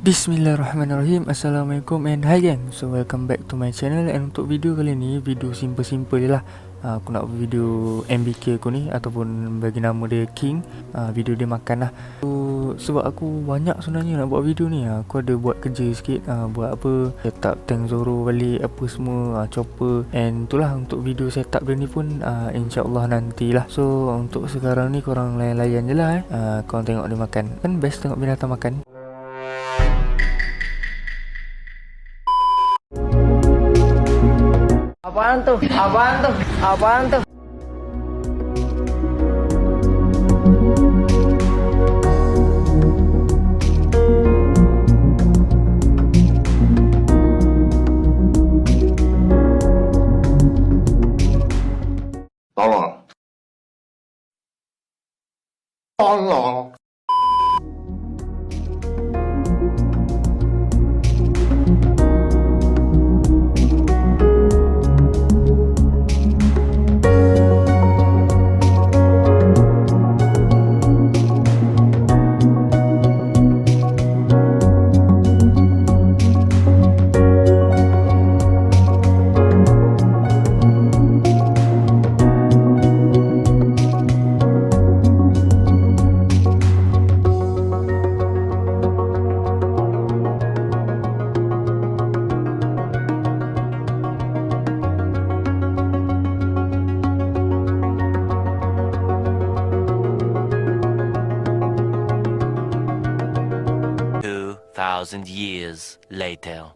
Bismillahirrahmanirrahim. Assalamualaikum and hi gang. So welcome back to my channel. And untuk video kali ni, video simple-simple je lah. Aku nak buat video MBK aku ni, ataupun bagi nama dia King. Video dia makan lah. So sebab aku banyak sebenarnya nak buat video ni, aku ada buat kerja sikit, buat apa, setup tank Zoro balik apa semua, chopper. And itulah untuk video setup dia ni pun insyaAllah nantilah. So untuk sekarang ni korang layan-layan je lah korang tengok dia makan. Kan best tengok binatang makan. Apaan tuh? Apaan tuh? Apaan tuh? Tolong. Tolong. Thousand years later.